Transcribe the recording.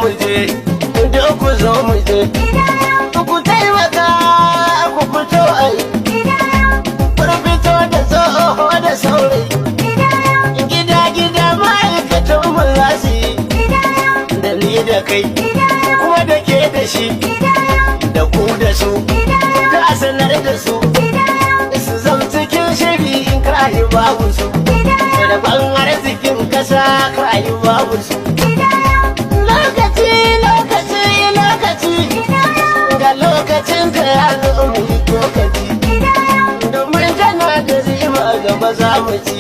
mu je, duk ku zo mu je. Ku taimaka ku fito ai, fito da tsoho da saurayi. Gida-gida ma'aikatan mu za su yi, da ni da kai, kuma da ke da shi, da ku da su, ka sanar da su, su zam cikin shiri in kayi babu su, da ban arzikin kasa kayi babu su. Lokaci, lokaci, lokaci, ga lokacin ka ya zo mu yi lokaci, domin tana da zima gaba za mu ci.